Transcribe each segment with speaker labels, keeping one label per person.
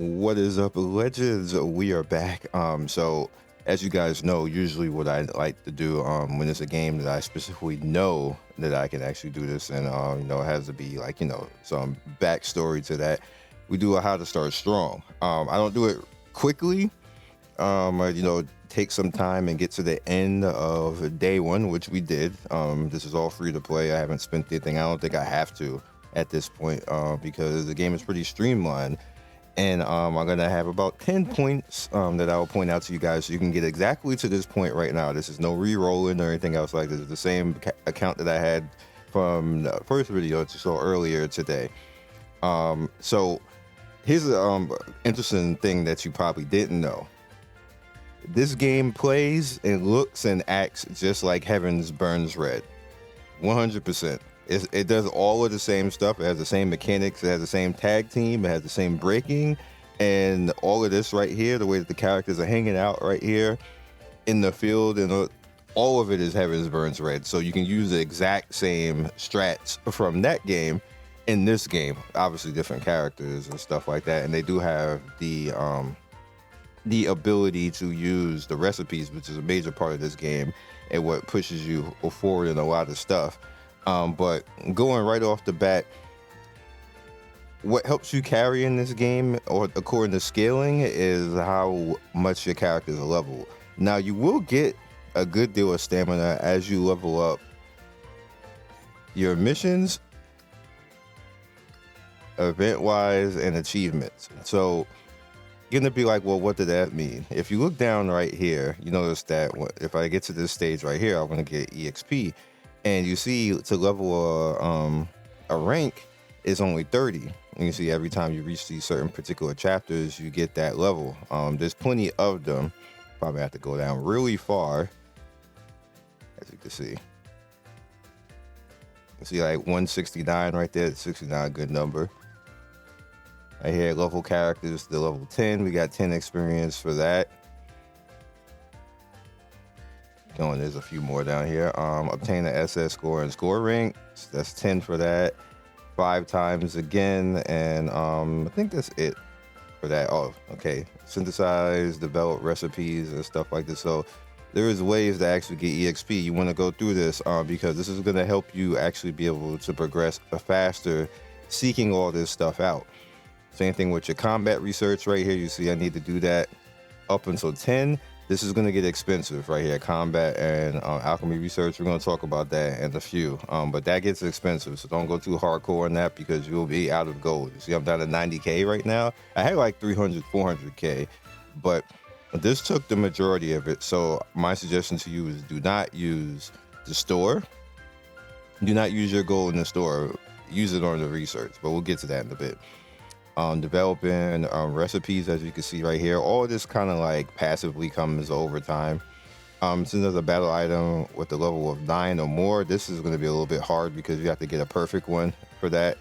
Speaker 1: What is up, legends? We are back. So as you guys know, usually what I like to do when it's a game that I specifically know that I can actually do this, and it has to be like some backstory to that. We do a how to start strong. I don't do it quickly. Take some time and get to the end of day one, which we did. This is all free to play. I haven't spent anything. I don't think I have to at this point because the game is pretty streamlined. And I'm gonna have about 10 points that I'll point out to you guys, so you can get exactly to this point right now. This is no re-rolling or anything else like this. It's the same account that I had from the first video that you saw earlier today. So here's an interesting thing that you probably didn't know. This game plays and looks and acts just like Heavens Burns Red, 100%. It does all of the same stuff. It has the same mechanics. It has the same tag team. It has the same breaking. And all of this right here, the way that the characters are hanging out right here in the field, and all of it is Heavens Burns Red. So you can use the exact same strats from that game in this game. Obviously different characters and stuff like that. And they do have the ability to use the recipes, which is a major part of this game and what pushes you forward in a lot of stuff. But going right off the bat, what helps you carry in this game, or according to scaling, is how much your characters are leveled. Now, you will get a good deal of stamina as you level up your missions, event-wise, and achievements. So you're gonna be like, well, what did that mean? If you look down right here, you notice that if I get to this stage right here, I'm gonna get EXP. And you see, to level a rank is only 30. And you see every time you reach these certain particular chapters, you get that level. There's plenty of them. Probably have to go down really far, as you can see. You see like 169 right there. 69, good number. Right here, level characters, the level 10. We got 10 experience for that. There's a few more down here. Obtain the SS score and score rank. That's 10 for that. 5 times again, and I think that's it for that. Oh, okay. Synthesize, develop recipes and stuff like this. So there is ways to actually get EXP. You want to go through this because this is going to help you actually be able to progress faster, seeking all this stuff out. Same thing with your combat research right here. You see, I need to do that up until 10. This is going to get expensive right here, combat and alchemy research. We're going to talk about that in a few, but that gets expensive, so don't go too hardcore on that because you'll be out of gold. You see, I'm down to 90K right now. I had like 300, 400K, but this took the majority of it. So my suggestion to you is do not use the store. Do not use your gold in the store. Use it on the research, but we'll get to that in a bit. Developing recipes, as you can see right here. All of this kind of like passively comes over time. Since there's a battle item with the level of 9 or more, this is going to be a little bit hard because you have to get a perfect one for that.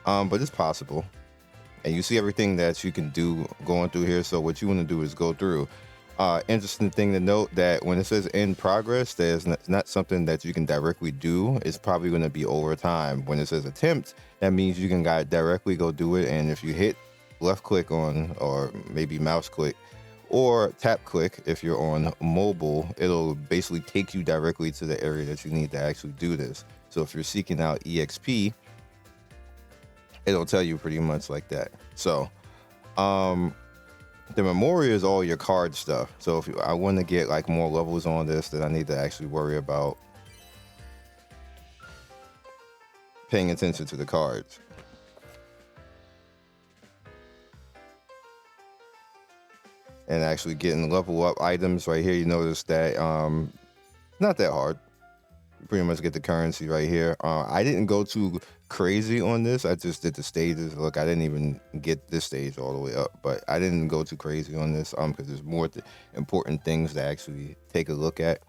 Speaker 1: But it's possible. And you see everything that you can do going through here. So what you want to do is go through. Interesting thing to note that when it says in progress, there's not something that you can directly do. It's probably going to be over time. When it says attempt, that means you can directly go do it. And if you hit left click on, or maybe mouse click, or tap click if you're on mobile, it'll basically take you directly to the area that you need to actually do this. So if you're seeking out EXP, it'll tell you pretty much like that. So, the Memoria is all your card stuff. So if I want to get like more levels on this, then I need to actually worry about paying attention to the cards. And actually getting level up items right here. You notice that not that hard. You pretty much get the currency right here. I didn't go too crazy on this. I just did the stages. Look, I didn't even get this stage all the way up, but I didn't go too crazy on this because there's more important things to actually take a look at.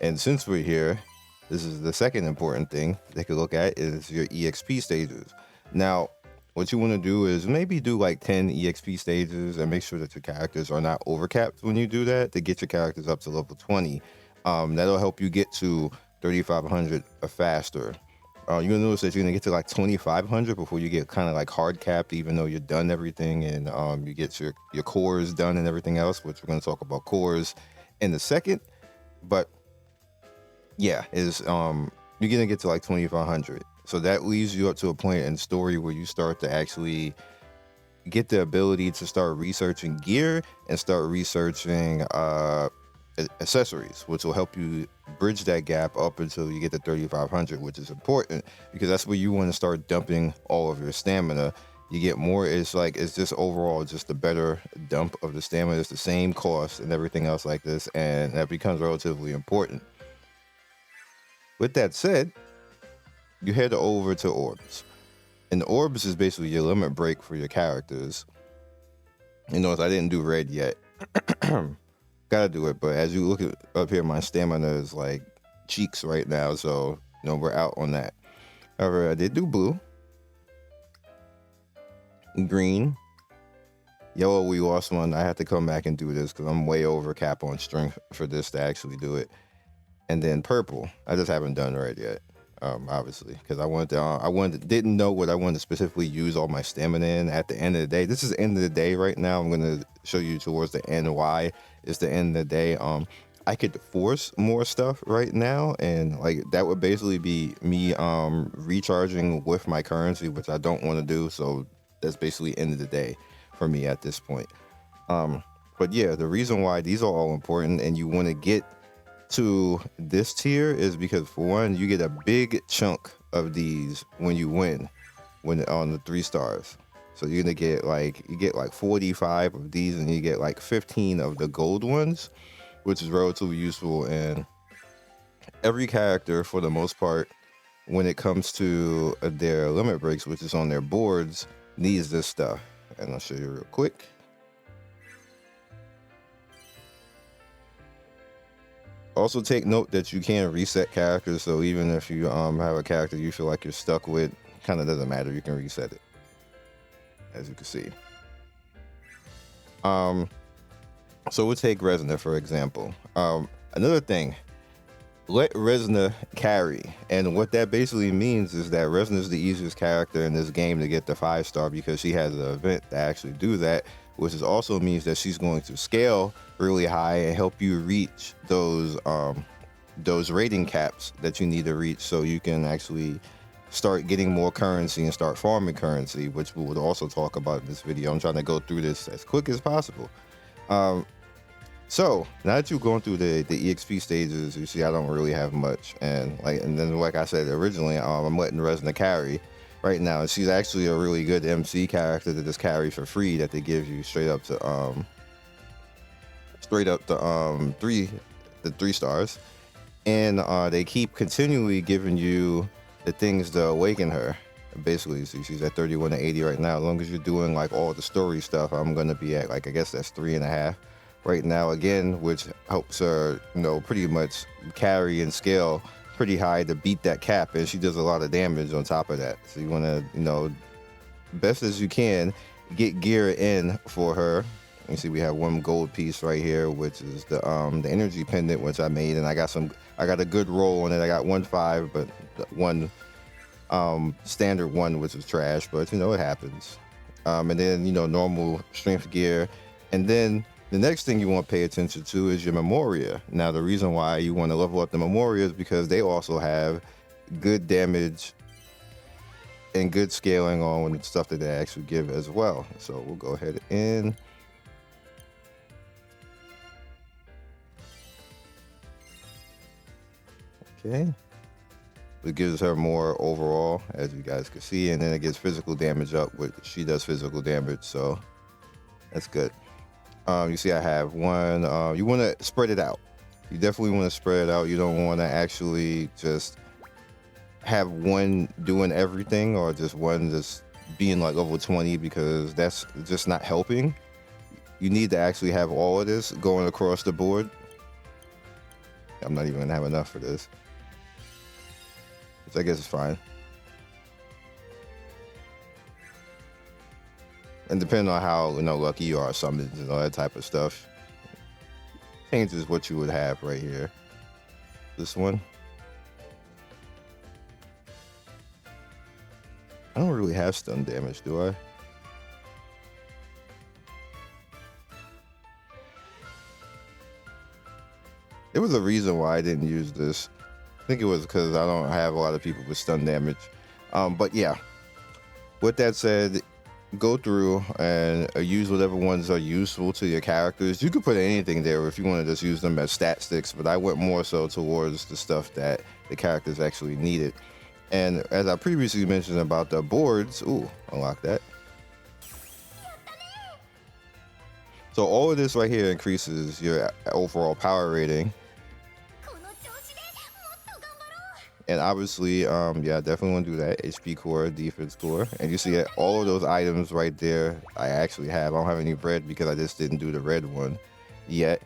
Speaker 1: And since we're here, this is the second important thing to take a look at is your EXP stages. Now, what you want to do is maybe do like 10 EXP stages and make sure that your characters are not overcapped when you do that to get your characters up to level 20. That'll help you get to 3,500 faster. you're gonna notice that you're gonna get to like 2,500 before you get kind of like hard capped, even though you're done everything and you get your cores done and everything else, which we're gonna talk about cores in a second. But yeah, is you're gonna get to like 2,500. So that leaves you up to a point in the story where you start to actually get the ability to start researching gear and start researching accessories, which will help you bridge that gap up until you get to 3,500, which is important because that's where you want to start dumping all of your stamina. You get more, it's just overall just a better dump of the stamina. It's the same cost and everything else like this, and that becomes relatively important. With that said, you head over to orbs. And orbs is basically your limit break for your characters. You notice I didn't do red yet. Gotta do it, but as you look up here, my stamina is like cheeks right now, so we're out on that. However, I did do blue, green, yellow. We lost one. I have to come back and do this because I'm way over cap on strength for this to actually do it. And then purple. I just haven't done red yet. Obviously, because didn't know what I wanted to specifically use all my stamina in at the end of the day. This is the end of the day right now. I'm gonna show you towards the end why it's the end of the day. I could force more stuff right now, and like that would basically be me recharging with my currency, which I don't want to do. So that's basically end of the day for me at this point. But yeah, the reason why these are all important and you want to get to this tier is because, for one, you get a big chunk of these when you win on the 3 stars. So you're gonna get like 45 of these, and you get like 15 of the gold ones, which is relatively useful. And every character, for the most part, when it comes to their limit breaks, which is on their boards, needs this stuff. And I'll show you real quick. Also take note that you can reset characters, so even if you have a character you feel like you're stuck with, kind of doesn't matter, you can reset it, as you can see. So we'll take Resna for example. Another thing, let Resna carry, and what that basically means is that Resna is the easiest character in this game to get the 5-star because she has an event to actually do that, which also means that she's going to scale really high and help you reach those rating caps that you need to reach, so you can actually start getting more currency and start farming currency, which we would also talk about in this video. I'm trying to go through this as quick as possible. So now that you've gone through the EXP stages, you see I don't really have much, and then like I said originally, I'm letting Resna carry right now, and she's actually a really good MC character to just carry for free, that they give you straight up to 3 stars, and they keep continually giving you the things to awaken her. Basically, so she's at 31 to 80 right now. As long as you're doing like all the story stuff, I'm gonna be at like, I guess that's 3.5 right now again, which helps her pretty much carry and scale pretty high to beat that cap, and she does a lot of damage on top of that. So you want to best as you can get gear in for her. You see we have one gold piece right here, which is the energy pendant, which I made, and I got a good roll on it. I got 1.5, but one standard one, which was trash, but it happens. And then normal strength gear, and then the next thing you want to pay attention to is your Memoria. Now, the reason why you want to level up the Memoria is because they also have good damage and good scaling on the stuff that they actually give as well. So we'll go ahead and okay. It gives her more overall, as you guys can see, and then it gets physical damage up, which she does physical damage, so that's good. You see I have one. You want to spread it out. You definitely want to spread it out. You don't want to actually just have one doing everything, or just one just being like level 20, because that's just not helping. You need to actually have all of this going across the board. I'm not even gonna have enough for this, which I guess is fine. And depending on how lucky you are, summons and all that type of stuff, changes what you would have right here. This one. I don't really have stun damage, do I? There was a reason why I didn't use this. I think it was because I don't have a lot of people with stun damage. But yeah, with that said, go through and use whatever ones are useful to your characters. You could put anything there if you want to just use them as stat sticks, but I went more so towards the stuff that the characters actually needed. And as I previously mentioned about the boards, ooh, unlock that. So all of this right here increases your overall power rating. And obviously, yeah, definitely want to do that. HP core, defense core. And you see that all of those items right there, I actually have. I don't have any red because I just didn't do the red one yet.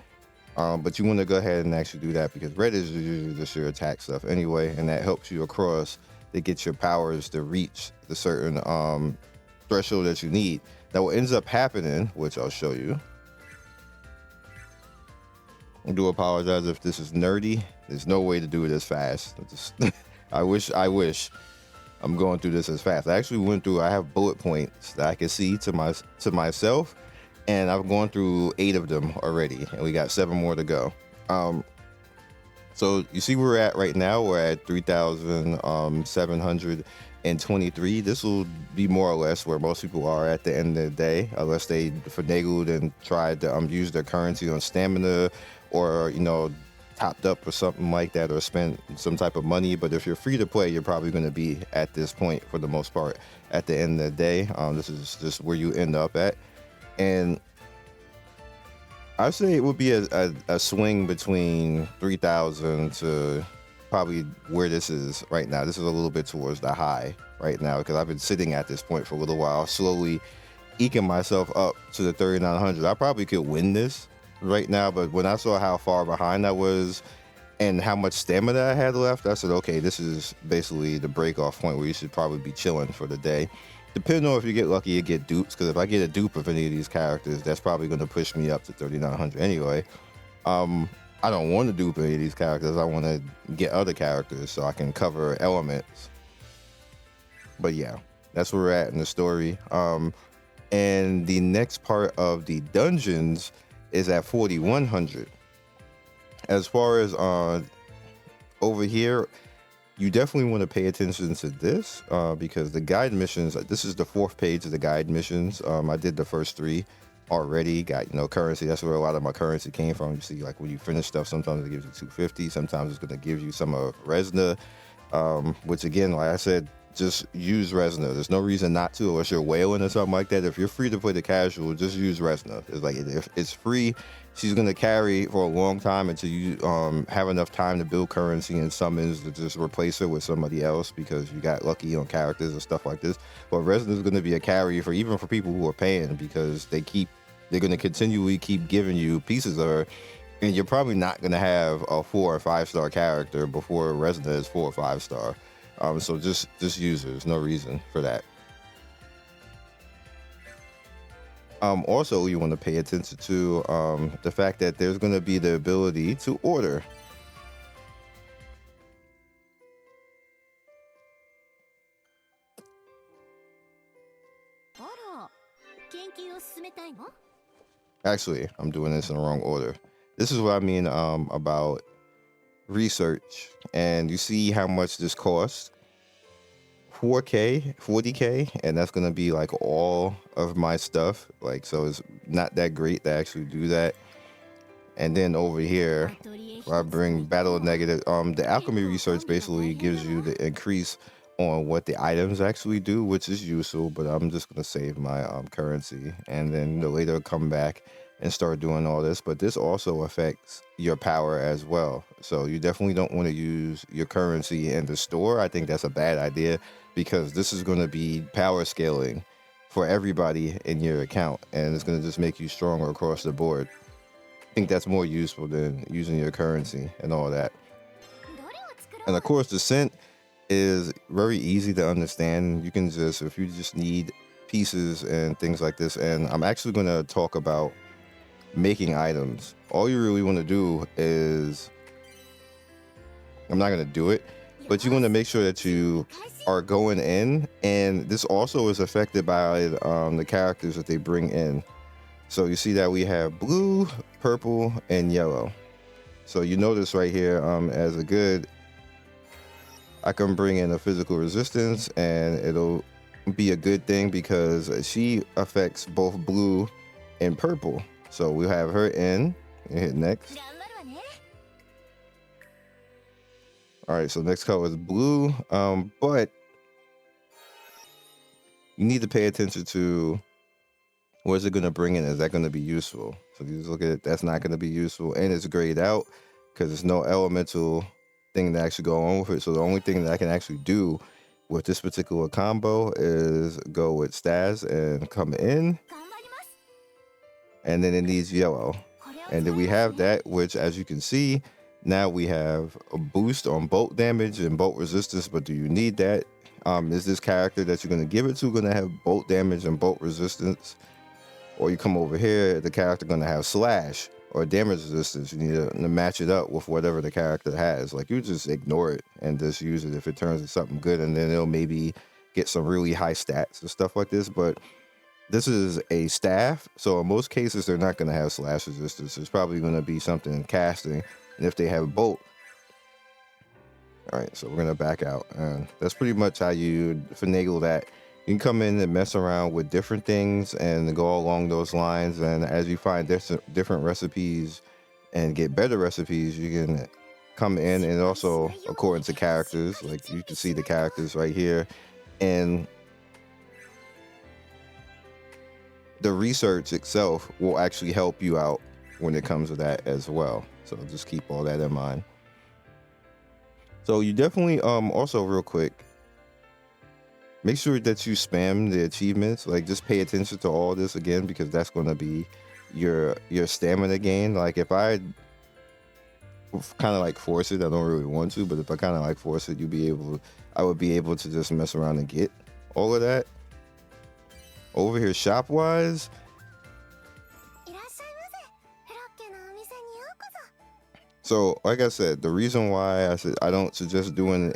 Speaker 1: But you want to go ahead and actually do that because red is usually just your attack stuff anyway. And that helps you across to get your powers to reach the certain threshold that you need. Now what ends up happening, which I'll show you. I do apologize if this is nerdy. There's no way to do it as fast. I wish I'm going through this as fast. I actually went through, I have bullet points that I can see to myself, and I've gone through 8 of them already, and we got 7 more to go. So you see where we're at right now. We're at 3,723. This will be more or less where most people are at the end of the day, unless they finagled and tried to use their currency on stamina, or topped up or something like that, or spent some type of money. But if you're free to play, you're probably going to be at this point for the most part at the end of the day. This is just where you end up at, and I'd say it would be a swing between 3,000 to probably where this is right now. This is a little bit towards the high right now because I've been sitting at this point for a little while, slowly eking myself up to the 3,900. I probably could win this right now, but when I saw how far behind I was and how much stamina I had left, I said, okay, this is basically the break off point where you should probably be chilling for the day. Depending on if you get lucky, you get dupes, because if I get a dupe of any of these characters, that's probably going to push me up to 3,900 anyway. I don't want to dupe any of these characters. I want to get other characters so I can cover elements. But yeah, that's where we're at in the story. And the next part of the dungeons is at 4,100. As far as over here, you definitely want to pay attention to this because the guide missions, this is the 4th page of the guide missions. I did the first 3 already. Got currency. That's where a lot of my currency came from. You see, like when you finish stuff, sometimes it gives you 250, sometimes it's going to give you some of Resna, which again, like I said, just use Resna. There's no reason not to, unless you're whaling or something like that. If you're free to play the casual, just use Resna. It's like, if it's free, she's gonna carry for a long time until you have enough time to build currency and summons to just replace her with somebody else because you got lucky on characters and stuff like this. But Resna is gonna be a carry for even for people who are paying because they're gonna continually keep giving you pieces of her, and you're probably not gonna have a 4 or 5 star character before Resna is 4 or 5 star. So just use her. There's no reason for that. Also, you want to pay attention to the fact that there's going to be the ability to order. Actually, I'm doing this in the wrong order. This is what I mean about research, and you see how much this costs. 4K, 40K, and that's gonna be like all of my stuff. Like, so it's not that great to actually do that. And then over here, I bring battle negative. The alchemy research basically gives you the increase on what the items actually do, which is useful. But I'm just gonna save my currency, and then later come back and start doing all this. But this also affects your power as well. So you definitely don't want to use your currency in the store. I think that's a bad idea because this is going to be power scaling for everybody in your account, and it's going to just make you stronger across the board. I think that's more useful than using your currency and all that. And of course, the scent is very easy to understand. You can just, if you just need pieces and things like this, and I'm actually going to talk about making items. All you really want to do is, I'm not going to do it, but you want to make sure that you are going in, and this also is affected by the characters that they bring in. So you see that we have blue, purple, and yellow. So you notice right here, as a good, I can bring in a physical resistance, and it'll be a good thing because she affects both blue and purple. So we'll have her in and hit next. All right, so next color is blue, but you need to pay attention to what is it going to bring in. Is that going to be useful? So you just look at it, that's not going to be useful, and it's grayed out because there's no elemental thing to actually go on with it. So the only thing that I can actually do with this particular combo is go with Stas and come in, and then it needs yellow, and then we have that, which as you can see, now we have a boost on bolt damage and bolt resistance. But do you need that? Is this character that you're going to give it to going to have bolt damage and bolt resistance? Or you come over here, the character going to have slash or damage resistance. You need to match it up with whatever the character has. Like, you just ignore it and just use it if it turns into something good, and then it'll maybe get some really high stats and stuff like this. But this is a staff, so in most cases they're not going to have slash resistance. It's probably going to be something in casting, and if they have bolt. All right, so we're going to back out, and that's pretty much how you finagle that. You can come in and mess around with different things and go along those lines, and as you find different recipes and get better recipes, you can come in, and also according to characters, like you can see the characters right here, and the research itself will actually help you out when it comes to that as well. So just keep all that in mind. So you definitely also real quick, make sure that you spam the achievements. Like, just pay attention to all this again, because that's going to be your stamina gain. Like, if I kind of like force it, I don't really want to, but if I kind of like force it, I would be able to just mess around and get all of that. Over here, shop wise, so like I said, the reason why I said I don't suggest doing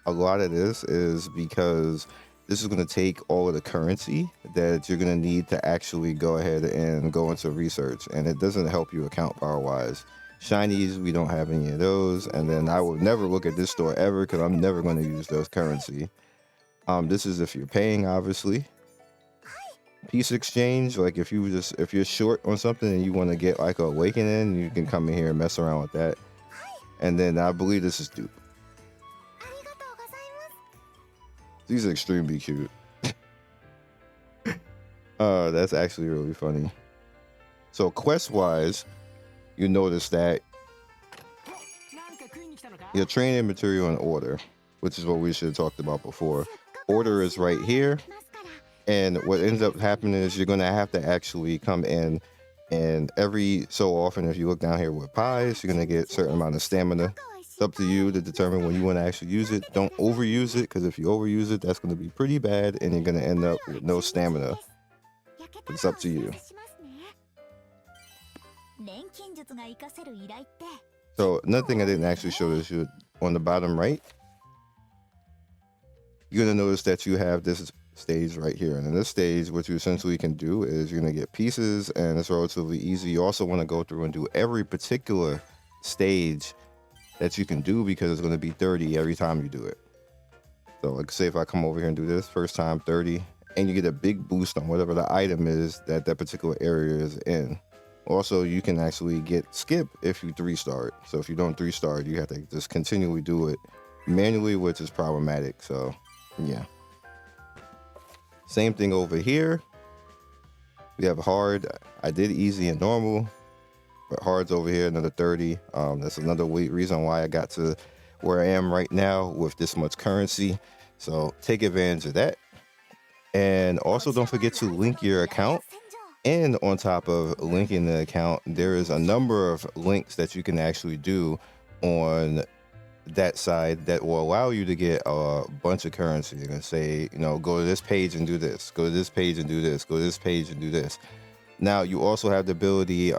Speaker 1: a lot of this is because this is going to take all of the currency that you're going to need to actually go ahead and go into research, and it doesn't help you account power wise. Shinies, we don't have any of those, and then I will never look at this store ever because I'm never going to use those currency. This is if you're paying, obviously. Piece exchange, like if you're short on something and you want to get like a awakening, you can come in here and mess around with that. And then I believe this is dupe. These are extremely cute. That's actually really funny. So quest wise, you notice that your training material in order, which is what we should have talked about before. Order is right here. And what ends up happening is you're going to have to actually come in, and every so often, if you look down here with pies, you're going to get a certain amount of stamina. It's up to you to determine when you want to actually use it. Don't overuse it, because if you overuse it, that's going to be pretty bad, and you're going to end up with no stamina. It's up to you. So another thing I didn't actually show this, on the bottom right, you're going to notice that you have this stage right here, and in this stage what you essentially can do is you're going to get pieces, and it's relatively easy. You also want to go through and do every particular stage that you can do, because it's going to be 30 every time you do it. So like, say if I come over here and do this first time, 30, and you get a big boost on whatever the item is that particular area is in. Also, you can actually get skip if you 3-star it. So if you don't 3-star it, you have to just continually do it manually, which is problematic. So yeah. Same thing over here. We have hard. I did easy and normal, but hard's over here, another 30. That's another reason why I got to where I am right now with this much currency. So take advantage of that. And also don't forget to link your account. And on top of linking the account, there is a number of links that you can actually do on that side that will allow you to get a bunch of currency. You're gonna say, go to this page and do this, go to this page and do this, go to this page and do this. Now you also have the ability,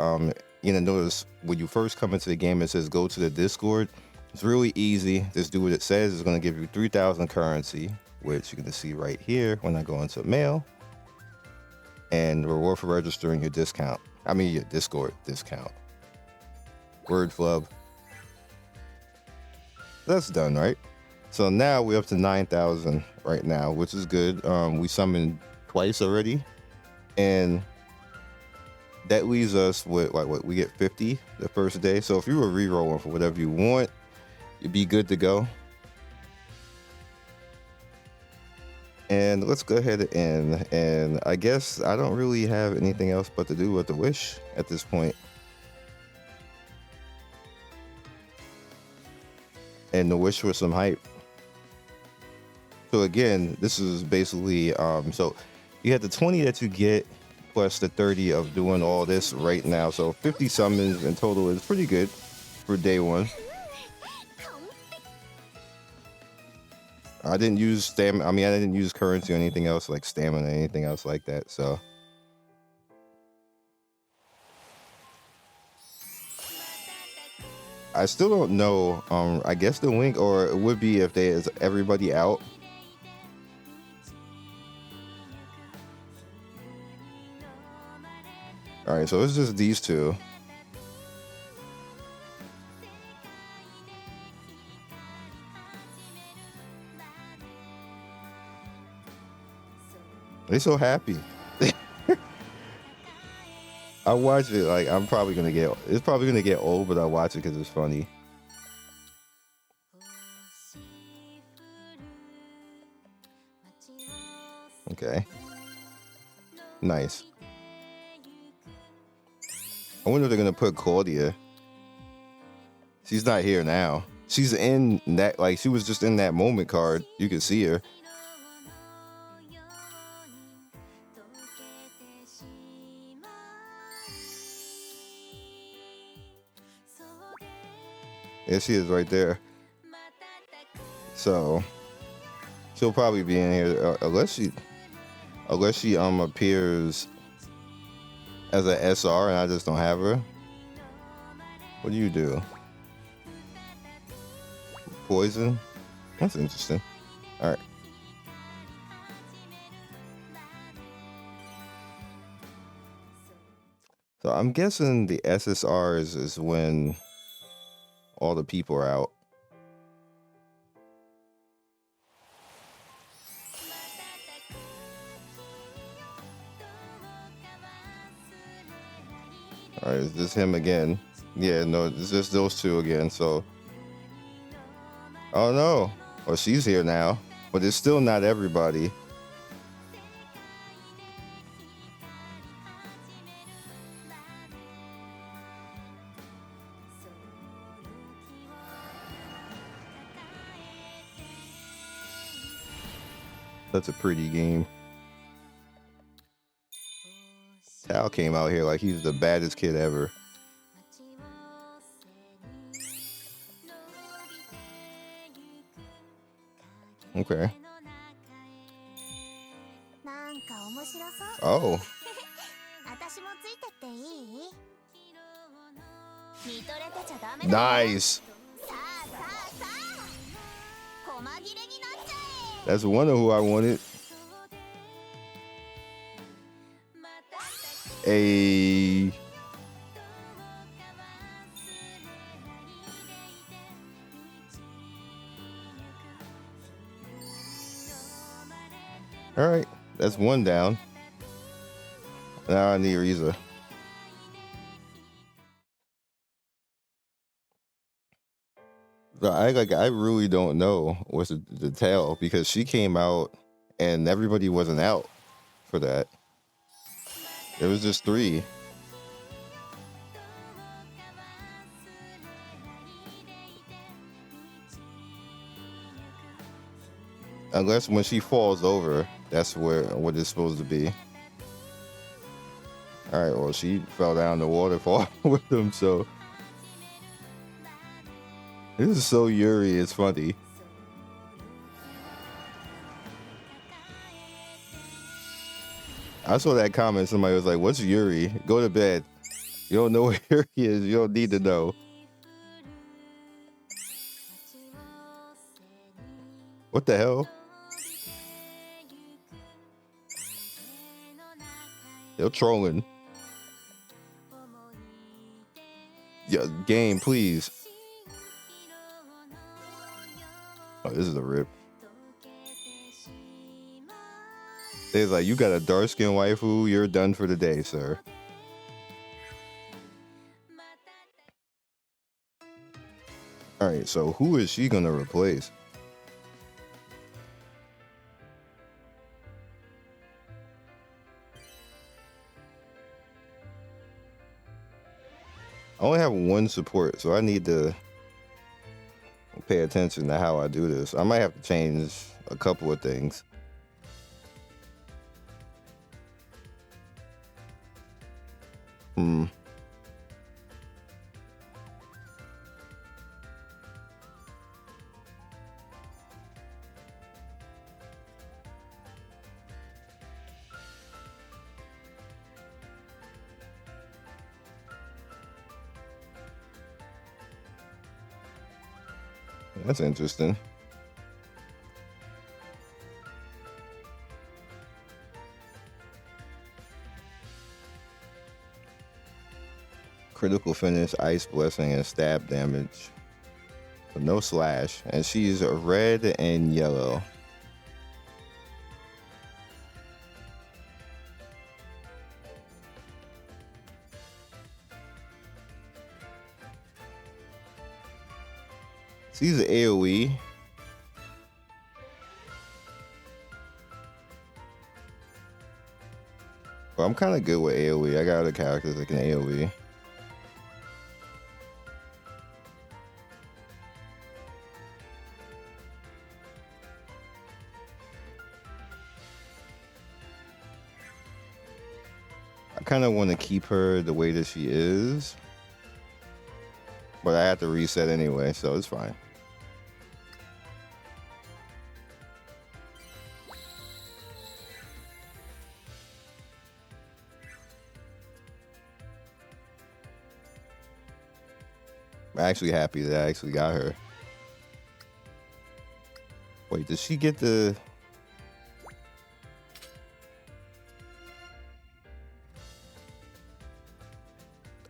Speaker 1: notice when you first come into the game, it says go to the Discord. It's really easy. Just do what it says. It's going to give you 3,000 currency, which you can see right here when I go into mail. And reward for registering your discount. I mean, your Discord discount. Word flub. That's done, right? So now we're up to 9,000 right now, which is good. We summoned twice already. And that leaves us with, like, what, we get 50 the first day. So if you were re-rolling for whatever you want, you'd be good to go. And let's go ahead and end. And I guess I don't really have anything else but to do with the wish at this point. And the wish for some hype. So again, this is basically, so you have the 20 that you get plus the 30 of doing all this right now. So 50 summons in total is pretty good for day one. I didn't use stamina. I mean, I didn't use currency or anything else like stamina or anything else like that. So I still don't know. I guess the link, or it would be if there's everybody out. All right, so it's just these two. They're so happy. I watch it, like, I'm probably gonna get, it's probably gonna get old, but I watch it because it's funny. Okay. Nice. I wonder if they're gonna put Claudia. She's not here now. She's in that, like, she was just in that moment card. You can see her. Yeah, she is right there. So she'll probably be in here unless she appears as an SR and I just don't have her. What do you do? Poison? That's interesting. All right. So I'm guessing the SSRs is when all the people are out. All right, is this him again? Yeah, no, it's just those two again. So, oh no, well, she's here now, but it's still not everybody. That's a pretty game. Tal came out here like he's the baddest kid ever. Okay. Oh. Nice. That's one of who I wanted. A all right, that's one down. Now I need Riza. So I really don't know what's the tell because she came out and everybody wasn't out for that. It was just 3. Unless when she falls over, that's what it's supposed to be. All right, well, she fell down the waterfall with him, so this is so Yuri, it's funny. I saw that comment, somebody was like, what's Yuri? Go to bed. You don't know where Yuri is, you don't need to know. What the hell? They're trolling. Yeah, game, please. Oh, this is a rip. They're like, you got a dark skin waifu, you're done for the day, sir. All right, so who is she gonna replace? I only have one support, so I need to pay attention to how I do this. I might have to change a couple of things. That's interesting. Critical finish, ice blessing, and stab damage. But no slash. And she's red and yellow. She's an AoE. Well, I'm kind of good with AoE. I got other characters that can AoE. I kind of want to keep her the way that she is. But I have to reset anyway, so it's fine. I'm actually happy that I actually got her. Wait, did she get the...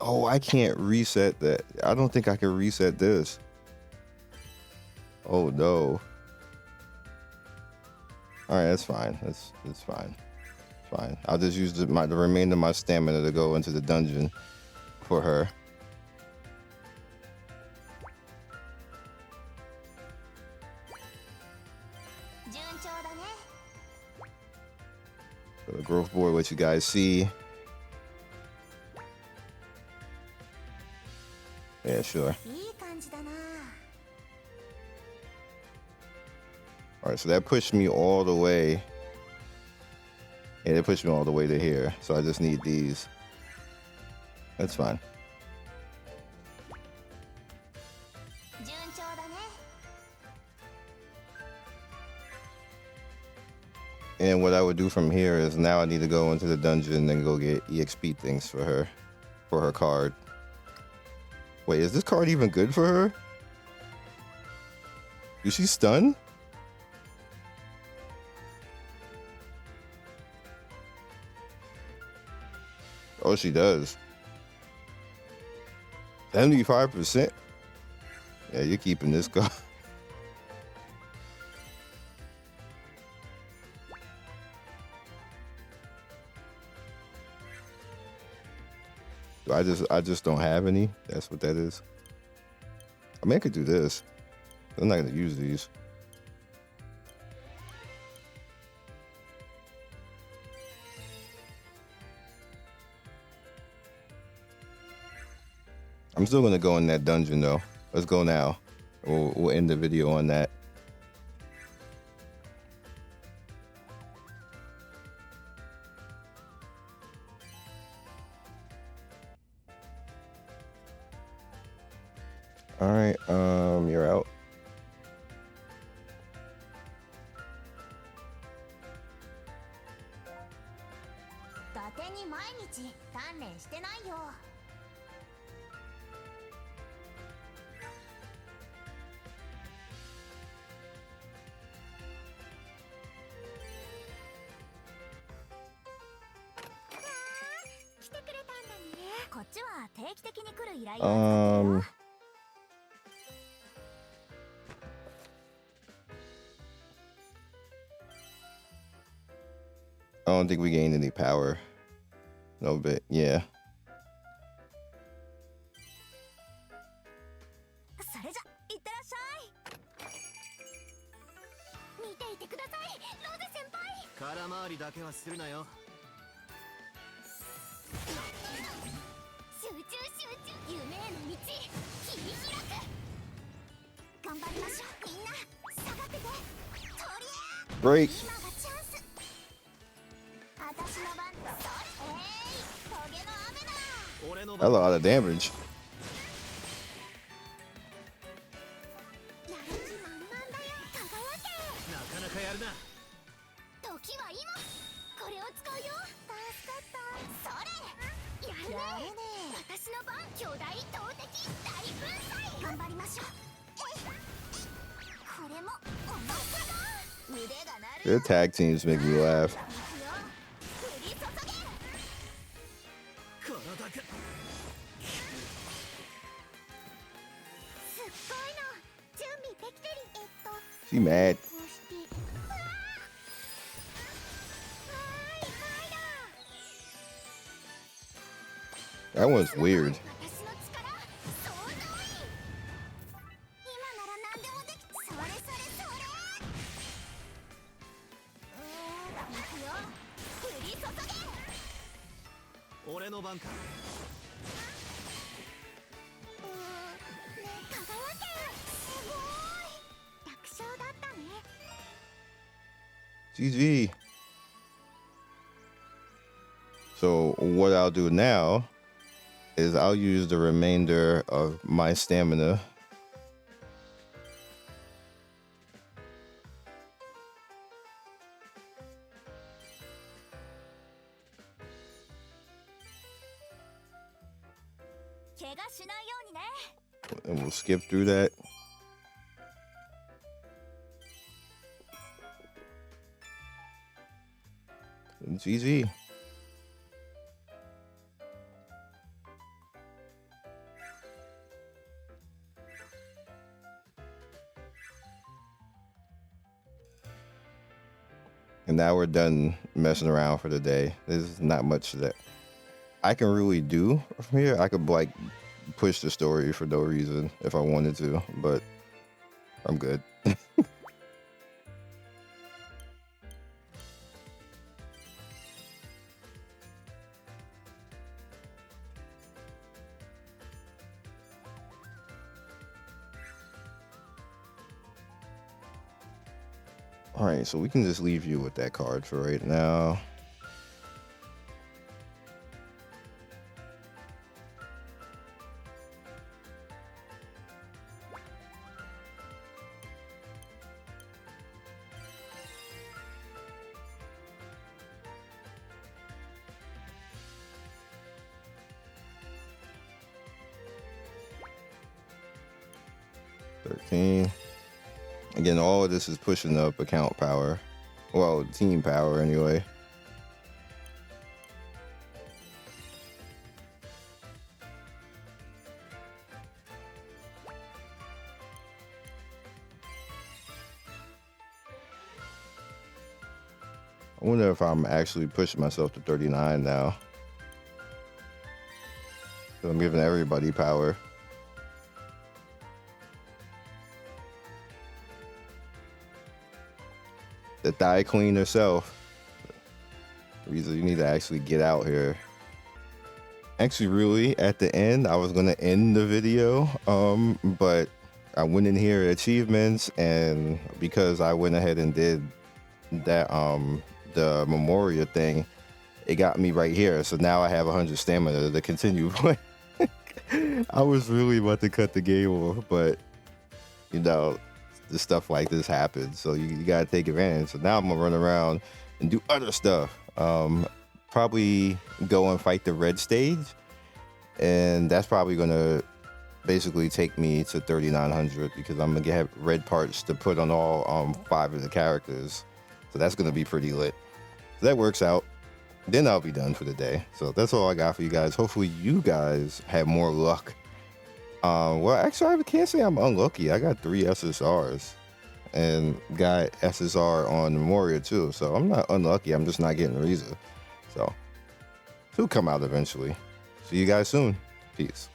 Speaker 1: Oh, I can't reset that. I don't think I can reset this. Oh, no. All right, that's fine. That's fine. It's fine. I'll just use the remainder of my stamina to go into the dungeon for her. So the growth board, what you guys see. Yeah, sure. All right, so that pushed me all the way. Yeah, it pushed me all the way to here. So I just need these. That's fine. And what I would do from here is now I need to go into the dungeon and go get EXP things for her card. Wait, is this card even good for her? Is she stun? Oh, she does. 75%? Yeah, you're keeping this card. I just don't have any. That's what that is. I mean, I could do this. I'm not gonna use these. I'm still gonna go in that dungeon though. Let's go now. We'll end the video on that. All right, you're out. I don't think we gained any power. No bit, yeah. Break. That's a lot of damage. Their tag teams make me laugh. She mad. That one's weird. GG. So what I'll do now is I'll use the remainder of my stamina and we'll skip through that. It's easy. And now we're done messing around for the day. There's not much that I can really do from here. I could like push the story for no reason if I wanted to, but I'm good. All right, so we can just leave you with that card for right now. Again, all of this is pushing up account power. Well, team power anyway. I wonder if I'm actually pushing myself to 39 now. So I'm giving everybody power. The Thigh Queen herself. Reza, you need to actually get out here. Actually, really, at the end, I was going to end the video, but I went in here at achievements, and because I went ahead and did that, the Memoria thing, it got me right here. So now I have 100 stamina to continue playing. I was really about to cut the game off, but, you know, the stuff like this happens, so you gotta take advantage. So now I'm gonna run around and do other stuff. Probably go and fight the red stage, and that's probably gonna basically take me to 3900 because I'm gonna have red parts to put on all 5 of the characters. So that's gonna be pretty lit. So that works out. then I'll be done for the day. So that's all I got for you guys. Hopefully you guys have more luck. Well, actually, I can't say I'm unlucky. I got 3 SSRs and got SSR on Memoria too. So I'm not unlucky. I'm just not getting Riza. So it'll come out eventually. See you guys soon. Peace.